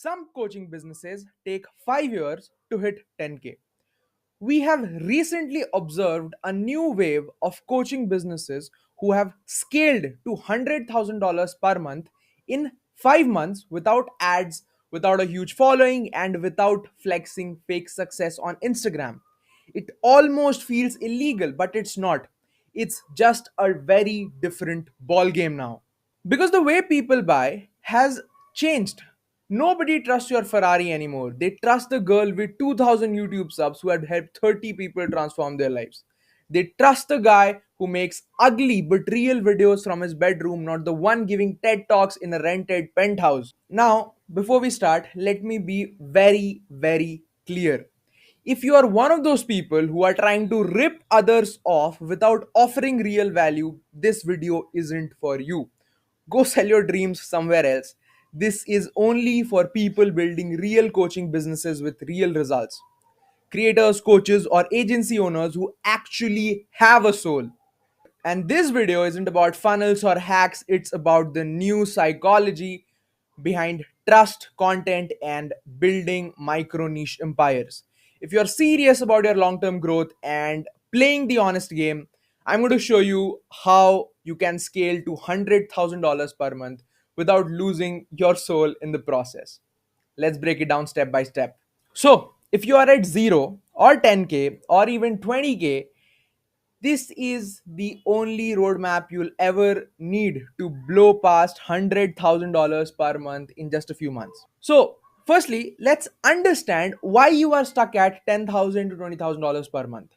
Some coaching businesses take 5 years to hit 10K. We have recently observed a new wave of coaching businesses who have scaled to $100,000 per month in 5 months without ads, without a huge following, and without flexing fake success on Instagram. It almost feels illegal, but it's not. It's just a very different ball game now. Because the way people buy has changed. Nobody trusts your Ferrari anymore. They trust the girl with 2000 YouTube subs who had helped 30 people transform their lives. They trust the guy who makes ugly but real videos from his bedroom, not the one giving TED Talks in a rented penthouse. Now, before we start, let me be very, very clear. If you are one of those people who are trying to rip others off without offering real value, this video isn't for you. Go sell your dreams somewhere else. This is only for people building real coaching businesses with real results. Creators, coaches, or agency owners who actually have a soul. And this video isn't about funnels or hacks, it's about the new psychology behind trust, content, and building micro niche empires. If you're serious about your long term growth and playing the honest game, I'm going to show you how you can scale to $100,000 per month without losing your soul in the process. Let's break it down step by step. So, if you are at 0 or 10K or even 20K, this is the only roadmap you'll ever need to blow past $100,000 per month in just a few months. So, firstly, let's understand why you are stuck at $10,000 to $20,000 per month.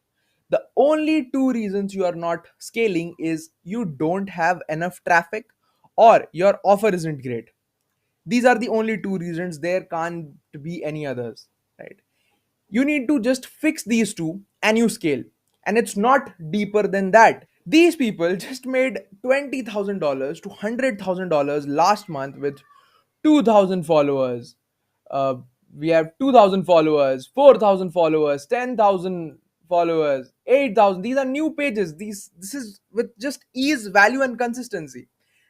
The only two reasons you are not scaling is you don't have enough traffic or your offer isn't great. These are the only two reasons. There can't be any others, right? You need to just fix these two and you scale. And it's not deeper than that. These people just made $20,000 to $100,000 last month with 2,000 followers. Uh, we have 2,000 followers, 4,000 followers, 10,000 followers, 8,000. These are new pages. This is with just ease, value, and consistency.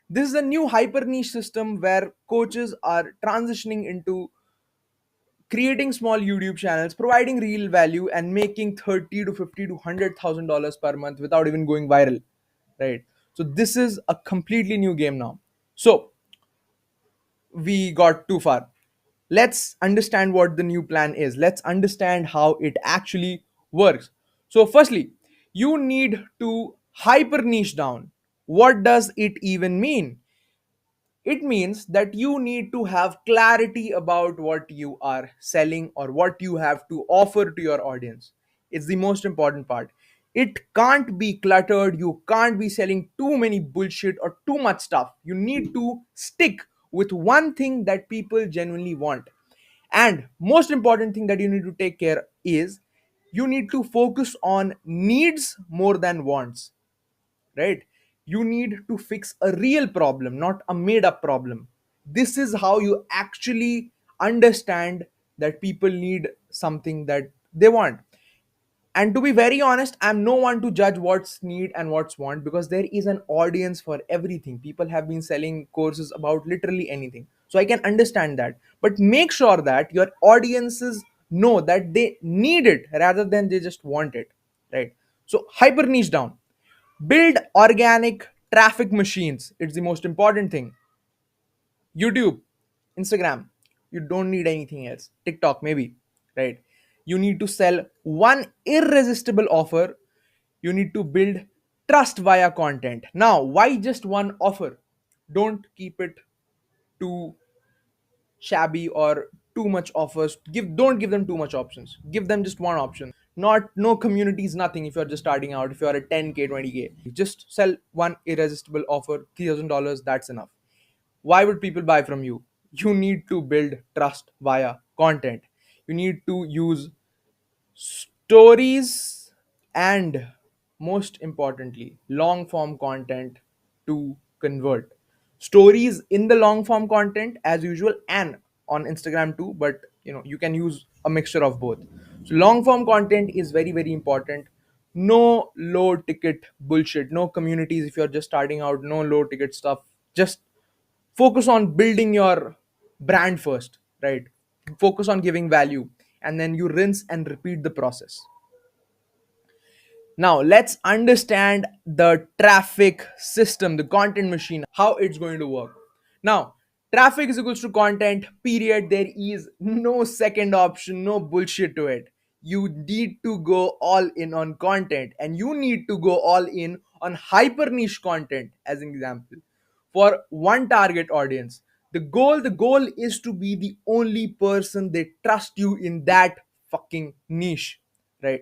This is a new hyper niche system where coaches are transitioning into creating small YouTube channels, providing real value, and making 30 to 50 to $100,000 per month without even going viral, right? So this is a completely new game now. So we got too far. Let's understand what the new plan is. Let's understand how it actually works. So firstly, you need to hyper niche down. What does it even mean? It means that you need to have clarity about what you are selling or what you have to offer to your audience. It's the most important part. It can't be cluttered. You can't be selling too many bullshit or too much stuff. You need to stick with one thing that people genuinely want. And most important thing that you need to take care is you need to focus on needs more than wants, right? You need to fix a real problem, not a made up problem. This is how you actually understand that people need something that they want. And to be very honest, I'm no one to judge what's need and what's want, because there is an audience for everything. People have been selling courses about literally anything, so I can understand that. But make sure that your audiences know that they need it rather than they just want it, right? So hyper niche down. Build organic traffic machines. It's the most important thing. YouTube, Instagram, you don't need anything else. TikTok, maybe, right? You need to sell one irresistible offer. You need to build trust via content. Now, why just one offer? Don't keep it too shabby or too much offers. Don't give them too much options. Give them just one option. Not no communities, nothing. If you're just starting out, if you're at 10K, 20K, just sell one irresistible offer, $3,000. That's enough. Why would people buy from you? You need to build trust via content. You need to use stories and, most importantly, long form content to convert. Stories in the long form content as usual, and on Instagram too, but you can use a mixture of both. So long form content is very, very important. No low ticket bullshit, no communities if you're just starting out, no low ticket stuff. Just focus on building your brand first, right? Focus on giving value, and then you rinse and repeat the process. Now, let's understand the traffic system, the content machine, how it's going to work. Now, traffic is equals to content, period. There is no second option, no bullshit to it. You need to go all in on content, and you need to go all in on hyper niche content, as an example, for one target audience. The goal is to be the only person they trust you in that fucking niche, right?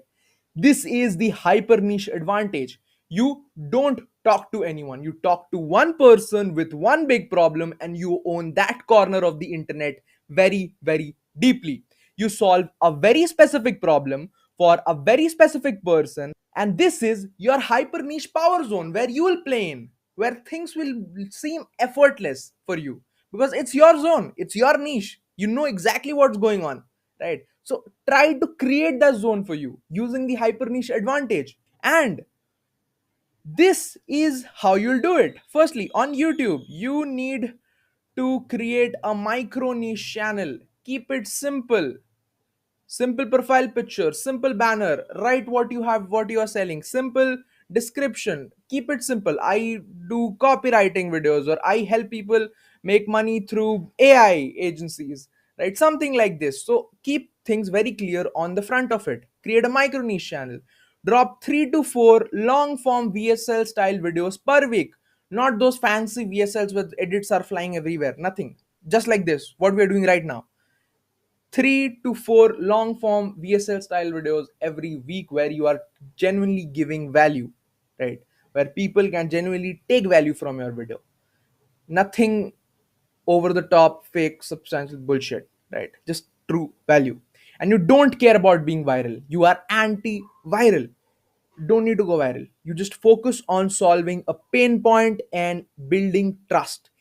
This is the hyper niche advantage. You don't talk to anyone, you talk to one person with one big problem, and you own that corner of the internet very, very deeply. You solve a very specific problem for a very specific person, and this is your hyper niche power zone where you will play in, where things will seem effortless for you, because it's your zone, it's your niche, you know exactly what's going on, right? So try to create that zone for you using the hyper niche advantage. And this is how you'll do it. Firstly, on YouTube, you need to create a micro niche channel. Keep it simple. Simple profile picture, simple banner, write what you have, what you are selling, simple description, keep it simple. I do copywriting videos, or I help people make money through AI agencies, right? Something like this. So keep things very clear on the front of it. Create a micro niche channel. Drop 3 to 4 long form VSL style videos per week. Not those fancy VSLs with edits are flying everywhere, nothing. Just like this, what we are doing right now. 3 to 4 long form VSL style videos every week where you are genuinely giving value, right? Where people can genuinely take value from your video. Nothing over the top, fake, substantial bullshit, right? Just true value. And you don't care about being viral. You are anti viral. Don't need to go viral. You just focus on solving a pain point and building trust.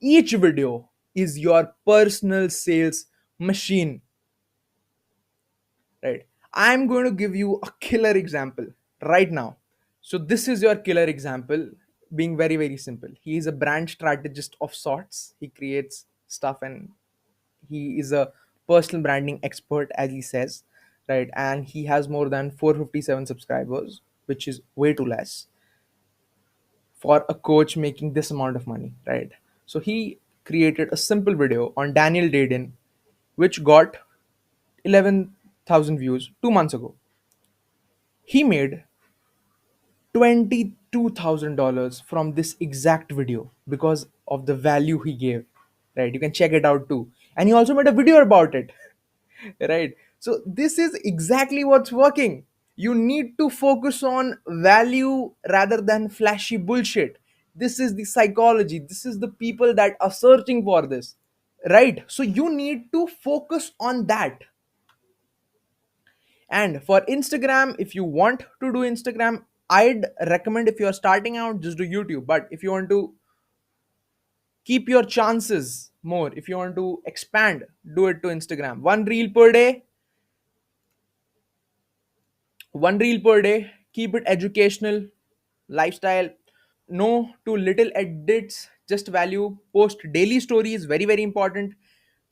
Each video is your personal sales machine, right? I'm going to give you a killer example right now. So this is your killer example, being very, very simple. He is a brand strategist of sorts. He creates stuff, and he is a personal branding expert, as he says, right? And he has more than 457 subscribers, which is way too less for a coach making this amount of money, right? So he created a simple video on Daniel Dayden, which got 11,000 views 2 months ago. He made $22,000 from this exact video because of the value he gave, right? You can check it out too. And he also made a video about it, right? So this is exactly what's working. You need to focus on value rather than flashy bullshit. This is the psychology, this is the people that are searching for this, right? So you need to focus on that. And for Instagram, if you want to do Instagram, I'd recommend, if you're starting out, just do YouTube. But if you want to keep your chances more, if you want to expand, do it to Instagram. One reel per day, keep it educational, lifestyle. No to little edits, just value. Post daily stories, very, very important.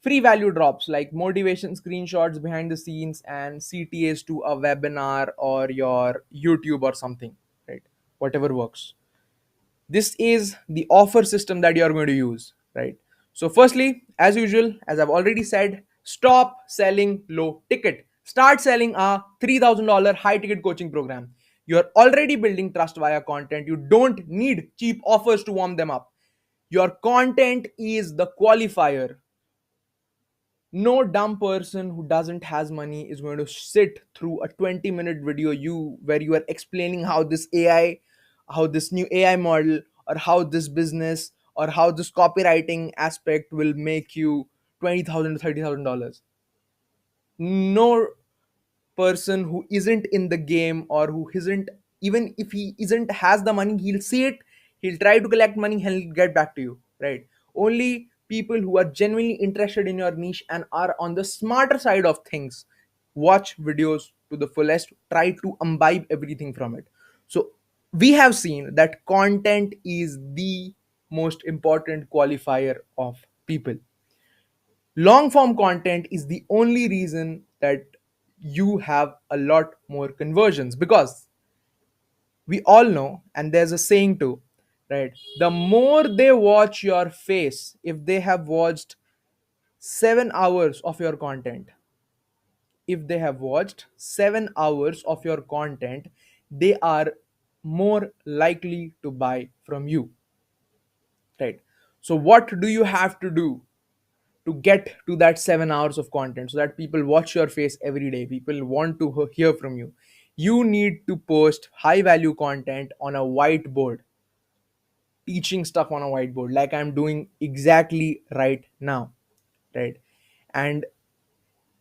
Free value drops like motivation screenshots behind the scenes and CTAs to a webinar or your YouTube or something, right? Whatever works. This is the offer system that you are going to use, right? So firstly, as usual, as I've already said, stop selling low ticket, start selling a $3,000 high ticket coaching program. You're already building trust via content. You don't need cheap offers to warm them up. Your content is the qualifier. No dumb person who doesn't has money is going to sit through a 20-minute video where you are explaining how this AI, how this new AI model, or how this business, or how this copywriting aspect will make you $20,000 to $30,000. No person who isn't in the game, or who isn't, even if he isn't has the money, he'll see it, he'll try to collect money, he'll get back to you, right? Only people who are genuinely interested in your niche and are on the smarter side of things watch videos to the fullest, try to imbibe everything from it. So we have seen that content is the most important qualifier of people. Long form content is the only reason that you have a lot more conversions, because we all know, and there's a saying too, right? The more they watch your face, if they have watched 7 hours of your content, if they have watched 7 hours of your content, they are more likely to buy from you, right? So what do you have to do to get to that 7 hours of content so that people watch your face every day, people want to hear from you? You need to post high value content on a whiteboard, teaching stuff on a whiteboard like I'm doing exactly right now, right? And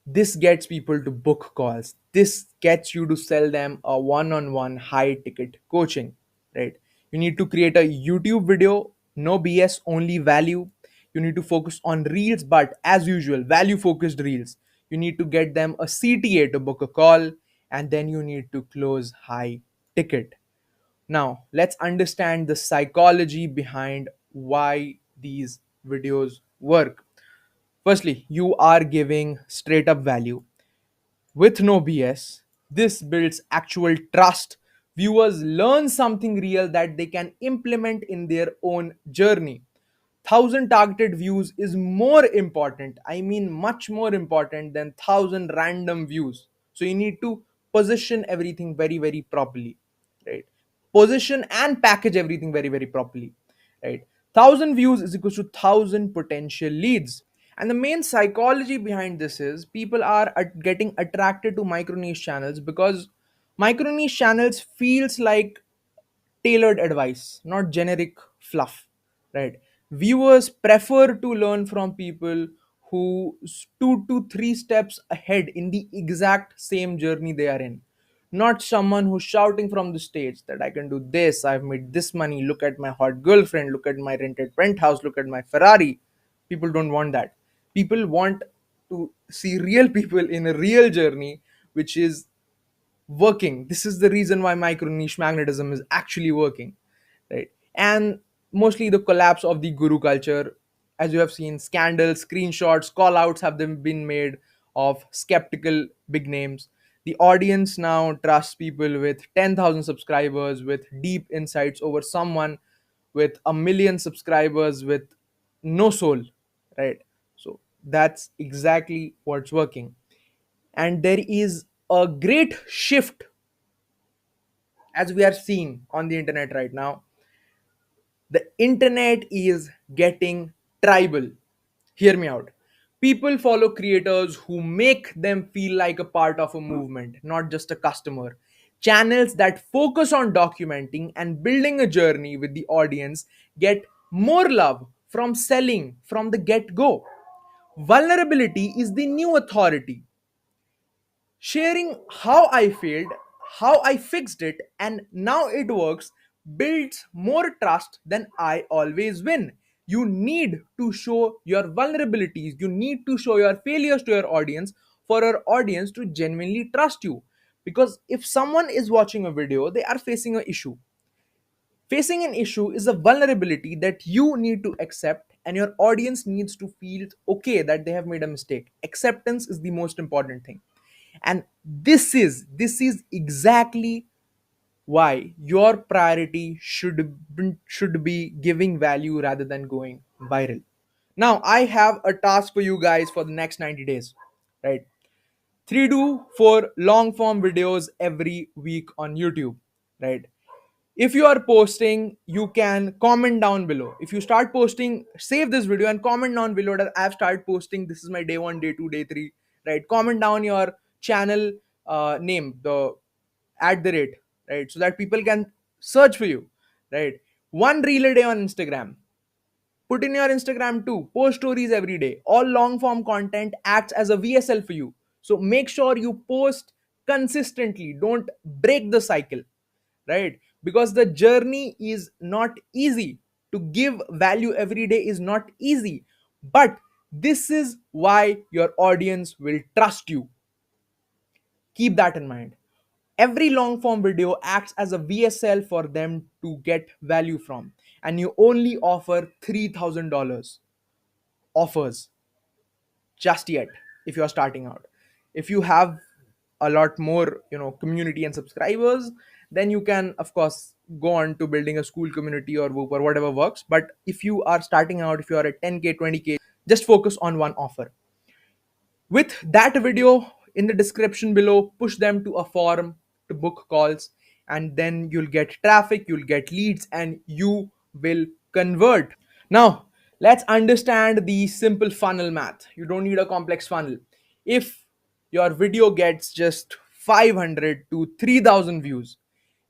this gets people to book calls, this gets you to sell them a one-on-one high ticket coaching, right? You need to create a YouTube video, no BS, only value. You need to focus on reels, but as usual, value focused reels. You need to get them a CTA to book a call, and then you need to close high ticket. Now let's understand the psychology behind why these videos work. Firstly, you are giving straight up value with no BS. This builds actual trust. Viewers learn something real that they can implement in their own journey. 1,000 targeted views is more important, I mean much more important than 1,000 random views. So you need to position everything very very properly, right? Position and package everything very very properly, right? 1,000 views is equal to 1,000 potential leads. And the main psychology behind this is people are getting attracted to micro niche channels because micro niche channels feels like tailored advice, not generic fluff, right? Viewers prefer to learn from people who 2 to 3 steps ahead in the exact same journey they are in, not someone who's shouting from the stage that I can do this, I've made this money, look at my hot girlfriend, look at my rented penthouse, look at my Ferrari. People don't want that. People want to see real people in a real journey, which is working. This is the reason why micro niche magnetism is actually working, right? And mostly the collapse of the guru culture, as you have seen, scandals, screenshots, call outs have them been made of skeptical big names. The audience now trusts people with 10,000 subscribers with deep insights over someone with a million subscribers with no soul, right? So that's exactly what's working. And there is a great shift, as we are seeing on the internet right now. The internet is getting tribal. Hear me out. People follow creators who make them feel like a part of a movement, not just a customer. Channels that focus on documenting and building a journey with the audience get more love from selling from the get go. Vulnerability is the new authority. Sharing how I failed, how I fixed it, and now it works builds more trust than I always win. You need to show your vulnerabilities, you need to show your failures to your audience for your audience to genuinely trust you. Because if someone is watching a video, they are facing an issue. Facing an issue is a vulnerability that you need to accept, and your audience needs to feel okay that they have made a mistake. Acceptance is the most important thing. And this is exactly why your priority should be giving value rather than going viral. Now I have a task for you guys for the next 90 days, right? 3 to 4 long form videos every week on YouTube, right? If you are posting, you can comment down below. If you start posting, save this video and comment down below that I've started posting, this is my day 1, day 2, day 3, right? Comment down your channel name, the at the rate, right? So that people can search for you, right? One reel a day on Instagram. Put in your Instagram too. Post stories every day. All long form content acts as a VSL for you. So make sure you post consistently. Don't break the cycle, right? Because the journey is not easy. To give value every day is not easy. But this is why your audience will trust you. Keep that in mind. Every long form video acts as a VSL for them to get value from. And you only offer $3,000 offers. just yet if you are starting out. If you have a lot more, community and subscribers, then you can of course go on to building a school community or Whoop or whatever works. But if you are starting out, if you are at 10K, 20K, just focus on one offer. With that video in the description below, push them to a forum to book calls, and then you'll get traffic, you'll get leads, and you will convert. Now, let's understand the simple funnel math. You don't need a complex funnel. If your video gets just 500 to 3000 views,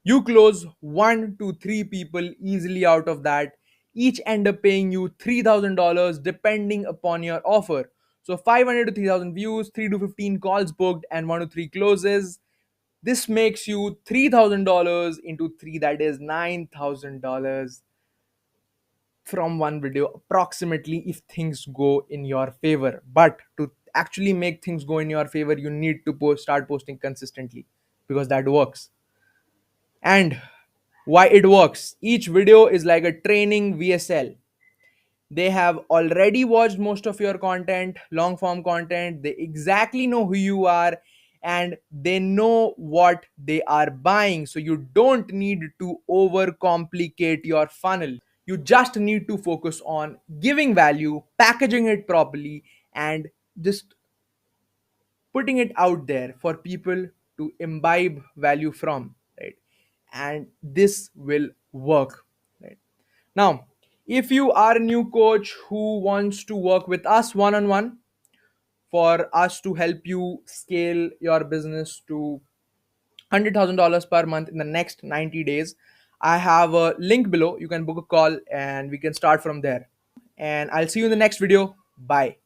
you close 1 to 3 people easily out of that. Each end up paying you $3,000 depending upon your offer. So 500 to 3000 views, 3 to 15 calls booked, and 1 to 3 closes. This makes you $3,000 into 3, that is $9,000 from one video approximately, if things go in your favor. But to actually make things go in your favor, you need to start posting consistently, because that works. And why it works: each video is like a training VSL. They have already watched most of your content, long form content. They exactly know who you are, and they know what they are buying. So you don't need to overcomplicate your funnel. You just need to focus on giving value, packaging it properly, and just putting it out there for people to imbibe value from, right? And this will work, right? Now, if you are a new coach who wants to work with us one on one, for us to help you scale your business to $100,000 per month in the next 90 days, I have a link below. You can book a call and we can start from there. And I'll see you in the next video. Bye.